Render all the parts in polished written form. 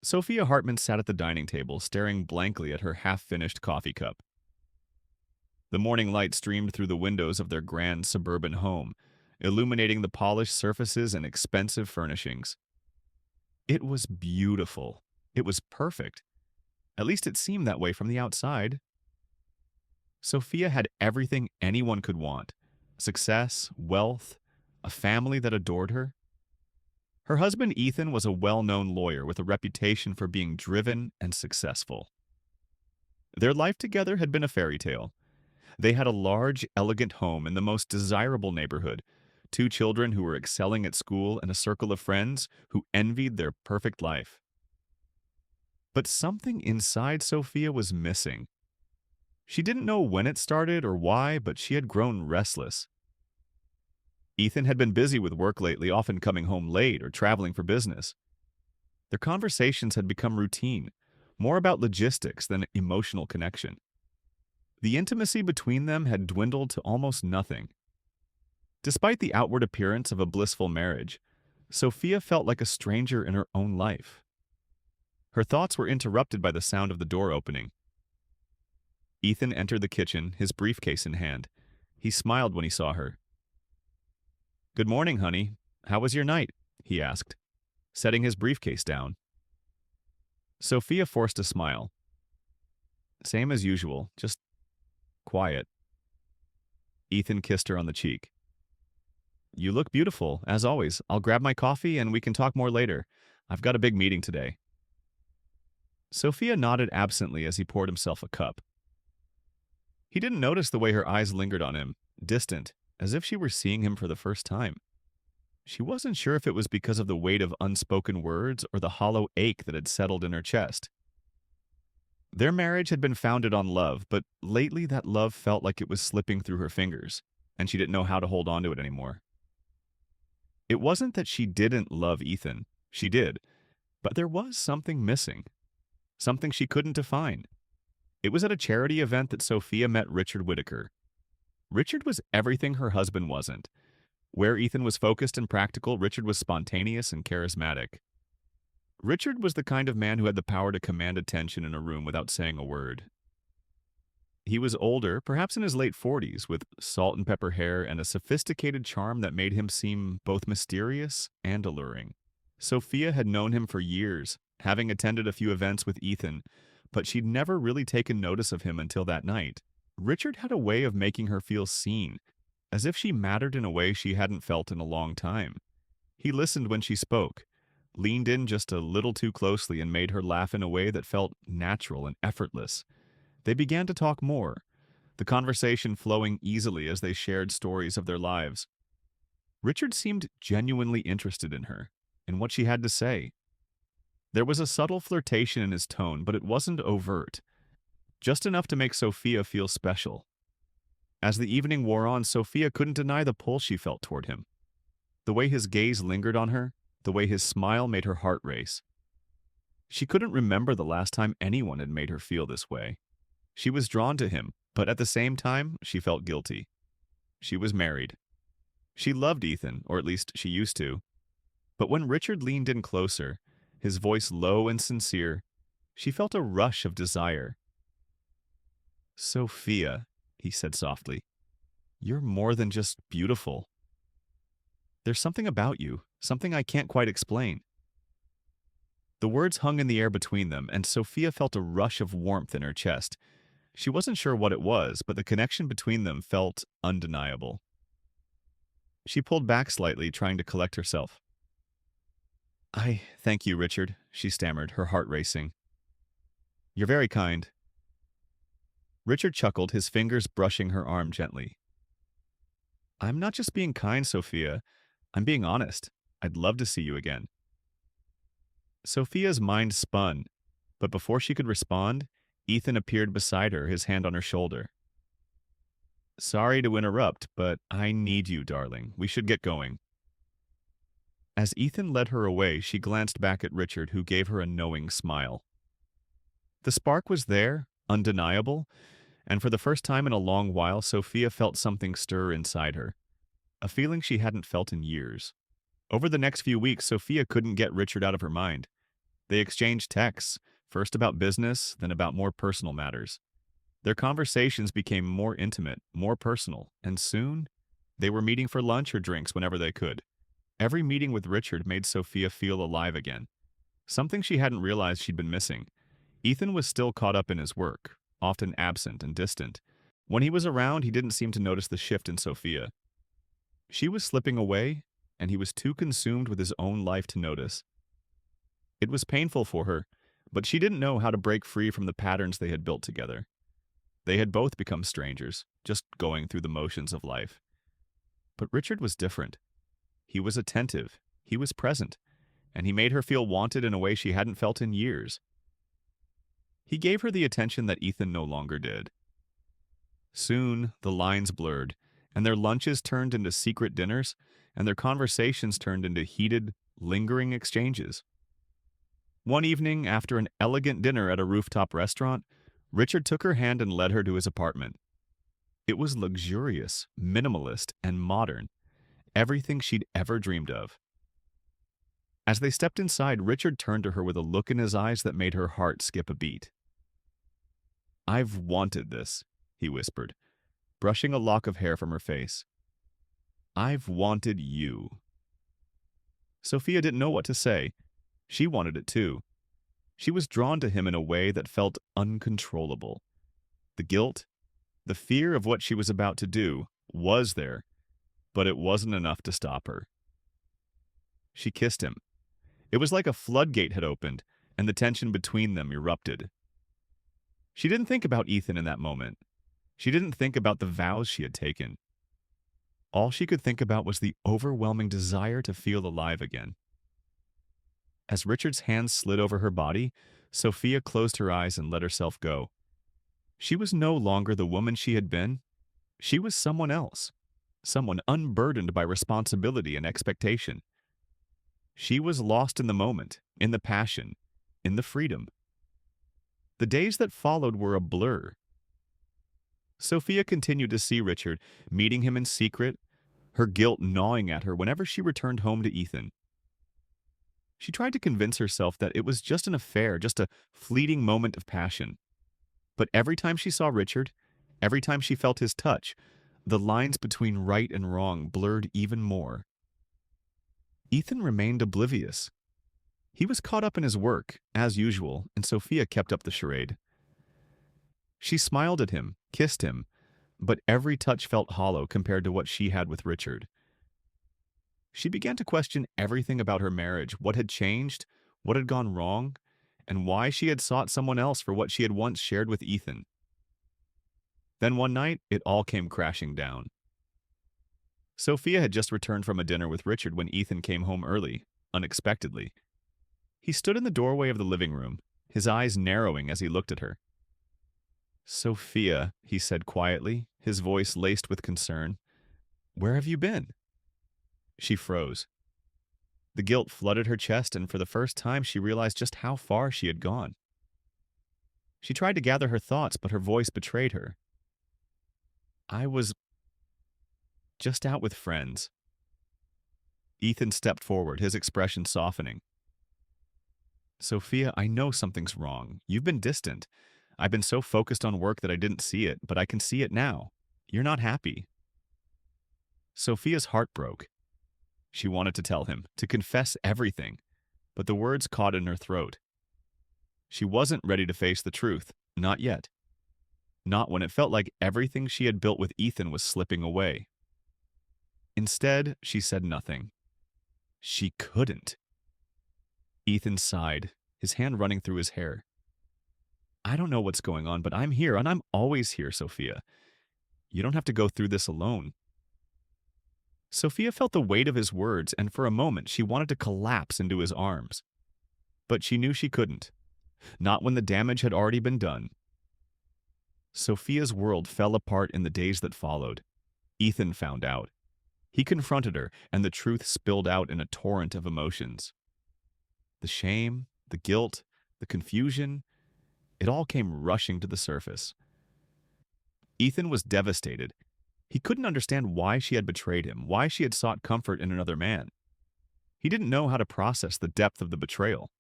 Sophia Hartman sat at the dining table, staring blankly at her half-finished coffee cup. The morning light streamed through the windows of their grand suburban home, illuminating the polished surfaces and expensive furnishings. It was beautiful. It was perfect. At least it seemed that way from the outside. Sophia had everything anyone could want: success, wealth, a family that adored her. Her husband Ethan was a well-known lawyer with a reputation for being driven and successful. Their life together had been a fairy tale. They had a large, elegant home in the most desirable neighborhood, two children who were excelling at school, and a circle of friends who envied their perfect life. But something inside Sophia was missing. She didn't know when it started or why, but she had grown restless. Ethan had been busy with work lately, often coming home late or traveling for business. Their conversations had become routine, more about logistics than emotional connection. The intimacy between them had dwindled to almost nothing. Despite the outward appearance of a blissful marriage, Sophia felt like a stranger in her own life. Her thoughts were interrupted by the sound of the door opening. Ethan entered the kitchen, his briefcase in hand. He smiled when he saw her. "Good morning, honey. How was your night?" he asked, setting his briefcase down. Sophia forced a smile. "Same as usual, just quiet." Ethan kissed her on the cheek. "You look beautiful, as always. I'll grab my coffee and we can talk more later. I've got a big meeting today." Sophia nodded absently as he poured himself a cup. He didn't notice the way her eyes lingered on him, distant, as if she were seeing him for the first time. She wasn't sure if it was because of the weight of unspoken words or the hollow ache that had settled in her chest. Their marriage had been founded on love, but lately that love felt like it was slipping through her fingers, and she didn't know how to hold on to it anymore. It wasn't that she didn't love Ethan. She did. But there was something missing. Something she couldn't define. It was at a charity event that Sophia met Richard Whitaker. Richard was everything her husband wasn't. Where Ethan was focused and practical, Richard was spontaneous and charismatic. Richard was the kind of man who had the power to command attention in a room without saying a word. He was older, perhaps in his late 40s, with salt and pepper hair and a sophisticated charm that made him seem both mysterious and alluring. Sophia had known him for years, having attended a few events with Ethan, but she'd never really taken notice of him until that night. Richard had a way of making her feel seen, as if she mattered in a way she hadn't felt in a long time. He listened when she spoke, leaned in just a little too closely, and made her laugh in a way that felt natural and effortless. They began to talk more, the conversation flowing easily as they shared stories of their lives. Richard seemed genuinely interested in her, in what she had to say. There was a subtle flirtation in his tone, but it wasn't overt, just enough to make Sophia feel special. As the evening wore on, Sophia couldn't deny the pull she felt toward him. The way his gaze lingered on her, the way his smile made her heart race. She couldn't remember the last time anyone had made her feel this way. She was drawn to him, but at the same time, she felt guilty. She was married. She loved Ethan, or at least she used to. But when Richard leaned in closer, his voice low and sincere, she felt a rush of desire. "Sophia," he said softly, "you're more than just beautiful. There's something about you, something I can't quite explain." The words hung in the air between them, and Sophia felt a rush of warmth in her chest. She wasn't sure what it was, but the connection between them felt undeniable. She pulled back slightly, trying to collect herself. "I thank you, Richard," she stammered, her heart racing. "You're very kind." Richard chuckled, his fingers brushing her arm gently. "I'm not just being kind, Sophia. I'm being honest. I'd love to see you again." Sophia's mind spun, but before she could respond, Ethan appeared beside her, his hand on her shoulder. "Sorry to interrupt, but I need you, darling. We should get going." As Ethan led her away, she glanced back at Richard, who gave her a knowing smile. The spark was there, undeniable, and for the first time in a long while, Sophia felt something stir inside her, a feeling she hadn't felt in years. Over the next few weeks, Sophia couldn't get Richard out of her mind. They exchanged texts, first about business, then about more personal matters. Their conversations became more intimate, more personal, and soon they were meeting for lunch or drinks whenever they could. Every meeting with Richard made Sophia feel alive again, something she hadn't realized she'd been missing. Ethan was still caught up in his work, often absent and distant. When he was around, he didn't seem to notice the shift in Sophia. She was slipping away, and he was too consumed with his own life to notice. It was painful for her, but she didn't know how to break free from the patterns they had built together. They had both become strangers, just going through the motions of life. But Richard was different. He was attentive, he was present, and he made her feel wanted in a way she hadn't felt in years. He gave her the attention that Ethan no longer did. Soon, the lines blurred, and their lunches turned into secret dinners, and their conversations turned into heated, lingering exchanges. One evening, after an elegant dinner at a rooftop restaurant, Richard took her hand and led her to his apartment. It was luxurious, minimalist, and modern, everything she'd ever dreamed of. As they stepped inside, Richard turned to her with a look in his eyes that made her heart skip a beat. "I've wanted this," he whispered, brushing a lock of hair from her face. "I've wanted you." Sophia didn't know what to say. She wanted it too. She was drawn to him in a way that felt uncontrollable. The guilt, the fear of what she was about to do, was there, but it wasn't enough to stop her. She kissed him. It was like a floodgate had opened, and the tension between them erupted. She didn't think about Ethan in that moment. She didn't think about the vows she had taken. All she could think about was the overwhelming desire to feel alive again. As Richard's hands slid over her body, Sophia closed her eyes and let herself go. She was no longer the woman she had been. She was someone else, someone unburdened by responsibility and expectation. She was lost in the moment, in the passion, in the freedom. The days that followed were a blur. Sophia continued to see Richard, meeting him in secret, her guilt gnawing at her whenever she returned home to Ethan. She tried to convince herself that it was just an affair, just a fleeting moment of passion. But every time she saw Richard, every time she felt his touch, the lines between right and wrong blurred even more. Ethan remained oblivious. He was caught up in his work, as usual, and Sophia kept up the charade. She smiled at him, kissed him, but every touch felt hollow compared to what she had with Richard. She began to question everything about her marriage, what had changed, what had gone wrong, and why she had sought someone else for what she had once shared with Ethan. Then one night, it all came crashing down. Sophia had just returned from a dinner with Richard when Ethan came home early, unexpectedly. He stood in the doorway of the living room, his eyes narrowing as he looked at her. "Sophia," he said quietly, his voice laced with concern, "where have you been?" She froze. The guilt flooded her chest, and for the first time she realized just how far she had gone. She tried to gather her thoughts, but her voice betrayed her. "I was just out with friends." Ethan stepped forward, his expression softening. "Sophia, I know something's wrong. You've been distant. I've been so focused on work that I didn't see it, but I can see it now. You're not happy." Sophia's heart broke. She wanted to tell him, to confess everything, but the words caught in her throat. She wasn't ready to face the truth, not yet. Not when it felt like everything she had built with Ethan was slipping away. Instead, she said nothing. She couldn't. Ethan sighed, his hand running through his hair. "I don't know what's going on, but I'm here, and I'm always here, Sophia. You don't have to go through this alone." Sophia felt the weight of his words, and for a moment she wanted to collapse into his arms. But she knew she couldn't. Not when the damage had already been done. Sophia's world fell apart in the days that followed. Ethan found out. He confronted her, and the truth spilled out in a torrent of emotions. The shame, the guilt, the confusion, it all came rushing to the surface. Ethan was devastated. He couldn't understand why she had betrayed him, why she had sought comfort in another man. He didn't know how to process the depth of the betrayal.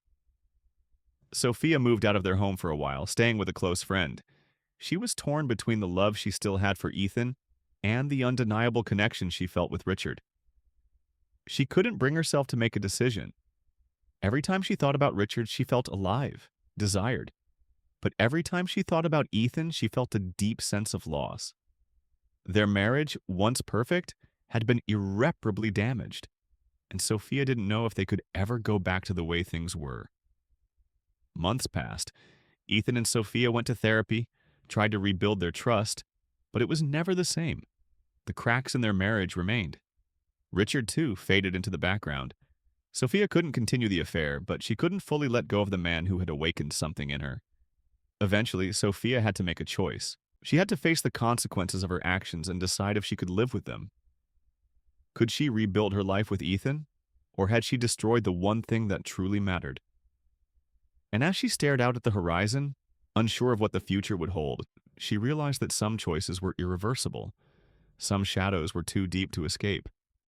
Sophia moved out of their home for a while, staying with a close friend. She was torn between the love she still had for Ethan and the undeniable connection she felt with Richard. She couldn't bring herself to make a decision. Every time she thought about Richard, she felt alive, desired. But every time she thought about Ethan, she felt a deep sense of loss. Their marriage, once perfect, had been irreparably damaged, and Sophia didn't know if they could ever go back to the way things were. Months passed. Ethan and Sophia went to therapy, tried to rebuild their trust, but it was never the same. The cracks in their marriage remained. Richard, too, faded into the background. Sophia couldn't continue the affair, but she couldn't fully let go of the man who had awakened something in her. Eventually, Sophia had to make a choice. She had to face the consequences of her actions and decide if she could live with them. Could she rebuild her life with Ethan, or had she destroyed the one thing that truly mattered? And as she stared out at the horizon, unsure of what the future would hold, she realized that some choices were irreversible. Some shadows were too deep to escape.